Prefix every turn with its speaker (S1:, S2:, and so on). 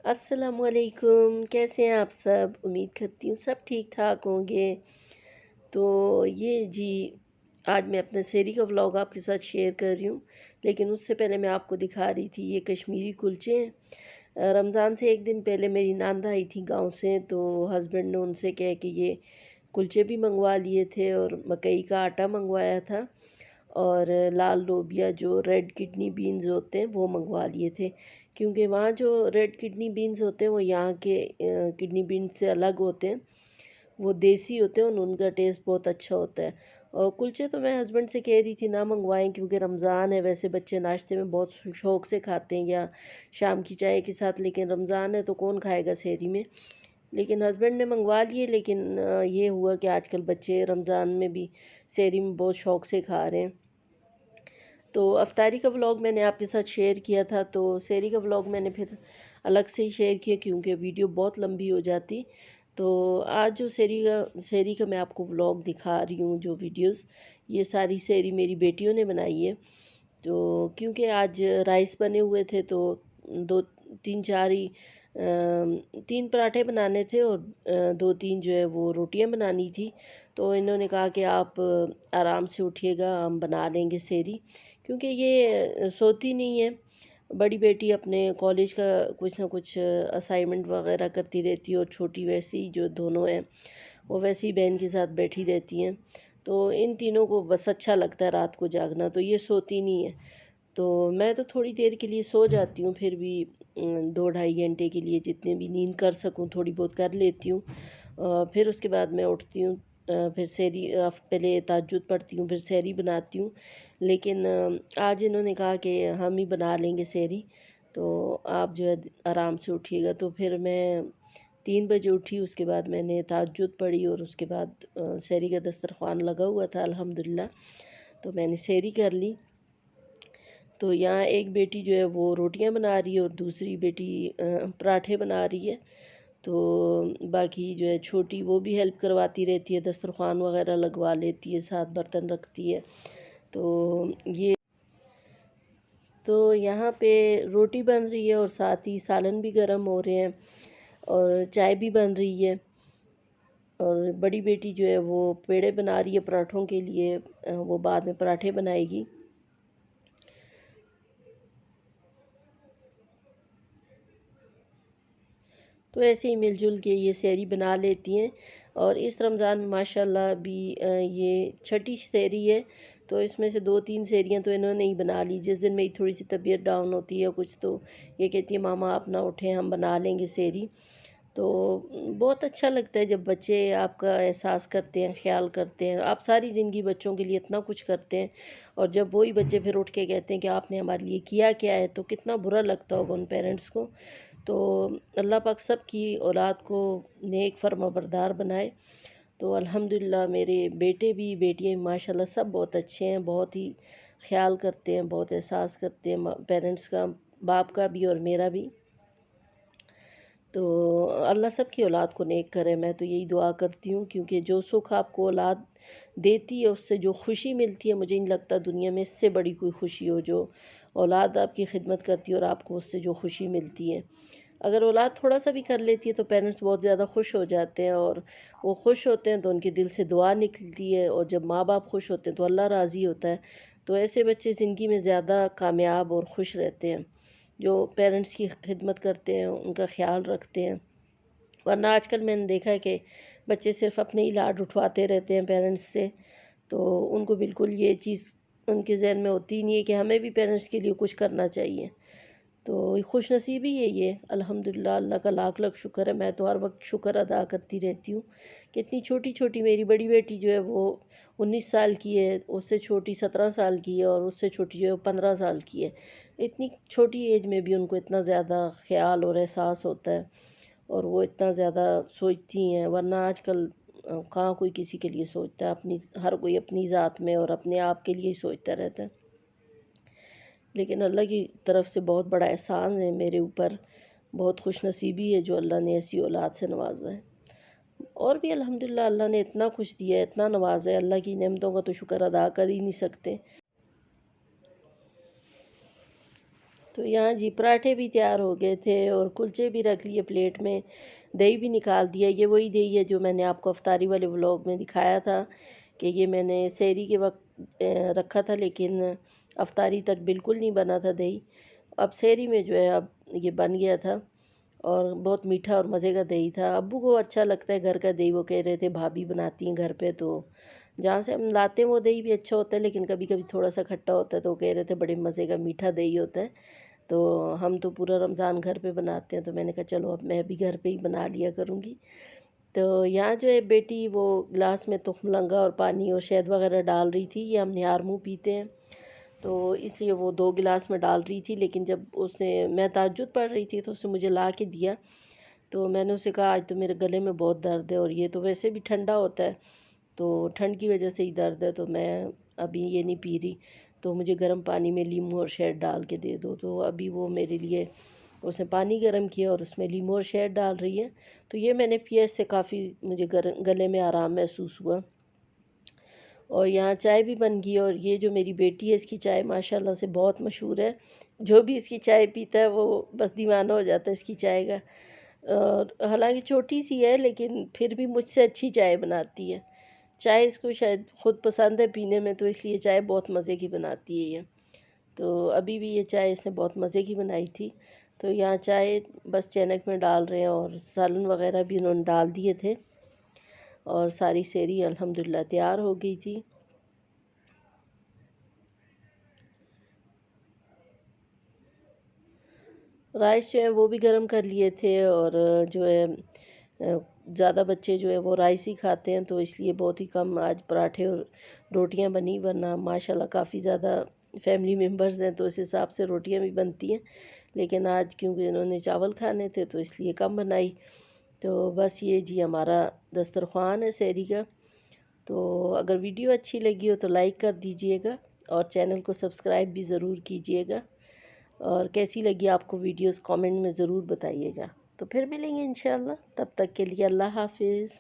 S1: السلام علیکم، کیسے ہیں آپ سب؟ امید کرتی ہوں سب ٹھیک ٹھاک ہوں گے۔ تو یہ جی آج میں اپنا سحری کا ولاگ آپ کے ساتھ شیئر کر رہی ہوں، لیکن اس سے پہلے میں آپ کو دکھا رہی تھی یہ کشمیری کلچے ہیں۔ رمضان سے ایک دن پہلے میری ناند آئی تھی گاؤں سے، تو ہسبینڈ نے ان سے کہہ کہ یہ کلچے بھی منگوا لیے تھے اور مکئی کا آٹا منگوایا تھا، اور لال لوبیا جو ریڈ کڈنی بینز ہوتے ہیں وہ منگوا لیے تھے، کیونکہ وہاں جو ریڈ کڈنی بینز ہوتے ہیں وہ یہاں کے کڈنی بینز سے الگ ہوتے ہیں، وہ دیسی ہوتے ہیں اور ان کا ٹیسٹ بہت اچھا ہوتا ہے۔ اور کلچے تو میں ہسبینڈ سے کہہ رہی تھی نہ منگوائیں، کیونکہ رمضان ہے، ویسے بچے ناشتے میں بہت شوق سے کھاتے ہیں یا شام کی چائے کے ساتھ، لیکن رمضان ہے تو کون کھائے گا سحری میں۔ لیکن ہسبینڈ نے منگوا لیے، لیکن یہ ہوا کہ آج کل بچے رمضان میں بھی سحری میں بہت شوق سے کھا رہے ہیں۔ تو افطاری کا ولاگ میں نے آپ کے ساتھ شیئر کیا تھا، تو سحری کا ولاگ میں نے پھر الگ سے ہی شیئر کیا کیونکہ ویڈیو بہت لمبی ہو جاتی۔ تو آج جو سحری کا میں آپ کو ولاگ دکھا رہی ہوں، جو ویڈیوز، یہ ساری سحری میری بیٹیوں نے بنائی ہے۔ تو کیونکہ آج رائس بنے ہوئے تھے تو دو تین چار ہی تین پراٹھے بنانے تھے اور دو تین جو ہے وہ روٹیاں بنانی تھی، تو انہوں نے کہا کہ آپ آرام سے اٹھیے گا، ہم بنا لیں گے سحری، کیونکہ یہ سوتی نہیں ہے۔ بڑی بیٹی اپنے کالج کا کچھ نہ کچھ اسائنمنٹ وغیرہ کرتی رہتی ہے، اور چھوٹی ویسی جو دونوں ہیں وہ ویسی بہن کے ساتھ بیٹھی رہتی ہیں، تو ان تینوں کو بس اچھا لگتا ہے رات کو جاگنا، تو یہ سوتی نہیں ہے۔ تو میں تو تھوڑی دیر کے لیے سو جاتی ہوں، پھر بھی 2 ڈھائی گھنٹے کے لیے جتنے بھی نیند کر سکوں تھوڑی بہت کر لیتی ہوں، پھر اس کے بعد میں اٹھتی ہوں، پھر سحری پہلے تہجد پڑھتی ہوں، پھر سحری بناتی ہوں۔ لیکن آج انہوں نے کہا کہ ہم ہی بنا لیں گے سحری، تو آپ جو ہے آرام سے اٹھیے گا، تو پھر میں 3 بجے اٹھی، اس کے بعد میں نے تہجد پڑھی، اور اس کے بعد سحری کا دسترخوان لگا ہوا تھا الحمدللہ، تو میں نے سحری کر لی۔ تو یہاں ایک بیٹی جو ہے وہ روٹیاں بنا رہی ہے اور دوسری بیٹی پراٹھے بنا رہی ہے، تو باقی جو ہے چھوٹی وہ بھی ہیلپ کرواتی رہتی ہے، دسترخوان وغیرہ لگوا لیتی ہے، ساتھ برتن رکھتی ہے۔ تو یہ تو یہاں پہ روٹی بن رہی ہے اور ساتھ ہی سالن بھی گرم ہو رہے ہیں اور چائے بھی بن رہی ہے، اور بڑی بیٹی جو ہے وہ پیڑے بنا رہی ہے پراٹھوں کے لیے، وہ بعد میں پراٹھے بنائے گی۔ تو ایسے ہی مل جل کے یہ سحری بنا لیتی ہیں، اور اس رمضان میں ماشاءاللہ بھی یہ چھٹی سحری ہے، تو اس میں سے 2 3 سحریاں تو انہوں نے ہی بنا لی۔ جس دن میری تھوڑی سی طبیعت ڈاؤن ہوتی ہے کچھ، تو یہ کہتی ہے ماما آپ نہ اٹھیں، ہم بنا لیں گے سحری۔ تو بہت اچھا لگتا ہے جب بچے آپ کا احساس کرتے ہیں، خیال کرتے ہیں، آپ ساری زندگی بچوں کے لیے اتنا کچھ کرتے ہیں، اور جب وہی بچے پھر اٹھ کے کہتے ہیں کہ آپ نے ہمارے لیے کیا کیا ہے، تو کتنا برا لگتا ہوگا ان پیرنٹس کو۔ تو اللہ پاک سب کی اولاد کو نیک فرما بردار بنائے۔ تو الحمدللہ میرے بیٹے بھی بیٹیاں بھی ماشاءاللہ سب بہت اچھے ہیں، بہت ہی خیال کرتے ہیں، بہت احساس کرتے ہیں پیرنٹس کا، باپ کا بھی اور میرا بھی۔ تو اللہ سب کی اولاد کو نیک کرے، میں تو یہی دعا کرتی ہوں، کیونکہ جو سکھ آپ کو اولاد دیتی ہے، اس سے جو خوشی ملتی ہے، مجھے نہیں لگتا دنیا میں اس سے بڑی کوئی خوشی ہو، جو اولاد آپ کی خدمت کرتی ہے اور آپ کو اس سے جو خوشی ملتی ہے۔ اگر اولاد تھوڑا سا بھی کر لیتی ہے تو پیرنٹس بہت زیادہ خوش ہو جاتے ہیں، اور وہ خوش ہوتے ہیں تو ان کے دل سے دعا نکلتی ہے، اور جب ماں باپ خوش ہوتے ہیں تو اللہ راضی ہوتا ہے، تو ایسے بچے زندگی میں زیادہ کامیاب اور خوش رہتے ہیں، جو پیرنٹس کی خدمت کرتے ہیں، ان کا خیال رکھتے ہیں۔ ورنہ آج کل میں نے دیکھا ہے کہ بچے صرف اپنے ہی لاڈ اٹھواتے رہتے ہیں پیرنٹس سے، تو ان کو بالکل یہ چیز ان کے ذہن میں ہوتی ہی نہیں ہے کہ ہمیں بھی پیرنٹس کے لیے کچھ کرنا چاہیے۔ تو خوش نصیبی ہے یہ، الحمدللہ اللہ کا لاکھ لاکھ شکر ہے، میں تو ہر وقت شکر ادا کرتی رہتی ہوں کہ اتنی چھوٹی چھوٹی میری بڑی بیٹی جو ہے وہ 19 سال کی ہے، اس سے چھوٹی 17 سال کی ہے، اور اس سے چھوٹی جو ہے 15 سال کی ہے۔ اتنی چھوٹی ایج میں بھی ان کو اتنا زیادہ خیال اور احساس ہوتا ہے، اور وہ اتنا زیادہ سوچتی ہیں، ورنہ آج کل کہاں کوئی کسی کے لیے سوچتا ہے، ہر کوئی اپنی ذات میں اور اپنے آپ کے لیے ہی سوچتا رہتا ہے۔ لیکن اللہ کی طرف سے بہت بڑا احسان ہے میرے اوپر، بہت خوش نصیبی ہے جو اللہ نے ایسی اولاد سے نوازا ہے، اور بھی الحمدللہ اللہ نے اتنا کچھ دیا ہے، اتنا نوازا ہے، اللہ کی نعمتوں کا تو شکر ادا کر ہی نہیں سکتے۔ تو یہاں جی پراٹھے بھی تیار ہو گئے تھے اور کلچے بھی رکھ لیے پلیٹ میں، دہی بھی نکال دیا۔ یہ وہی دہی ہے جو میں نے آپ کو افطاری والے ولاگ میں دکھایا تھا کہ یہ میں نے سحری کے وقت رکھا تھا، لیکن افطاری تک بالکل نہیں بنا تھا دہی۔ اب سحری میں جو ہے اب یہ بن گیا تھا اور بہت میٹھا اور مزے کا دہی تھا۔ ابو کو اچھا لگتا ہے گھر کا دہی، وہ کہہ رہے تھے بھابھی بناتی ہیں گھر پہ، تو جہاں سے ہم لاتے ہیں وہ دہی بھی اچھا ہوتا ہے، لیکن کبھی کبھی تھوڑا سا کھٹا ہوتا ہے، تو وہ کہہ رہے تھے بڑے مزے کا میٹھا دہی ہوتا ہے۔ تو ہم تو پورا رمضان گھر پہ بناتے ہیں، تو میں نے کہا چلو اب میں بھی گھر پہ ہی بنا لیا کروں گی۔ تو یہاں جو ہے بیٹی وہ گلاس میں تخم لنگا اور پانی اور شہد وغیرہ ڈال رہی تھی، یہ ہم نہار منہ پیتے ہیں تو اس لیے وہ 2 گلاس میں ڈال رہی تھی، لیکن جب اس نے میں تہجد پڑھ رہی تھی تو اس نے مجھے لا کے دیا، تو میں نے اسے کہا آج تو میرے گلے میں بہت درد ہے اور یہ تو ویسے بھی ٹھنڈا ہوتا ہے، تو ٹھنڈ کی وجہ سے ہی درد ہے، تو میں ابھی یہ نہیں پی رہی، تو مجھے گرم پانی میں لیموں اور شہد ڈال کے دے دو۔ تو ابھی وہ میرے لیے اس نے پانی گرم کیا اور اس میں لیموں اور شہد ڈال رہی ہے، تو یہ میں نے پیا، اس سے کافی مجھے گلے میں آرام محسوس ہوا۔ اور یہاں چائے بھی بن گئی، اور یہ جو میری بیٹی ہے اس کی چائے ماشاءاللہ سے بہت مشہور ہے، جو بھی اس کی چائے پیتا ہے وہ بس دیوانہ ہو جاتا ہے اس کی چائے کا۔ اور حالانکہ چھوٹی سی ہے لیکن پھر بھی مجھ سے اچھی چائے بناتی ہے، چائے اس کو شاید خود پسند ہے پینے میں، تو اس لیے چائے بہت مزے کی بناتی ہے یہ۔ تو ابھی بھی یہ چائے اس نے بہت مزے کی بنائی تھی، تو یہاں چائے بس چینک میں ڈال رہے ہیں، اور سالن وغیرہ بھی انہوں نے ڈال دیے تھے، اور ساری سحری الحمدللہ تیار ہو گئی تھی۔ رائس جو ہے وہ بھی گرم کر لیے تھے، اور جو ہے زیادہ بچے جو ہے وہ رائس ہی کھاتے ہیں، تو اس لیے بہت ہی کم آج پراٹھے اور روٹیاں بنی، ورنہ ماشاءاللہ کافی زیادہ فیملی ممبرز ہیں تو اس حساب سے روٹیاں بھی بنتی ہیں، لیکن آج کیونکہ انہوں نے چاول کھانے تھے تو اس لیے کم بنائی۔ تو بس یہ جی ہمارا دسترخوان ہے سحری کا۔ تو اگر ویڈیو اچھی لگی ہو تو لائک کر دیجئے گا، اور چینل کو سبسکرائب بھی ضرور کیجئے گا، اور کیسی لگی آپ کو ویڈیوز کامنٹ میں ضرور بتائیے گا۔ تو پھر ملیں گے انشاءاللہ، تب تک کے لیے اللہ حافظ۔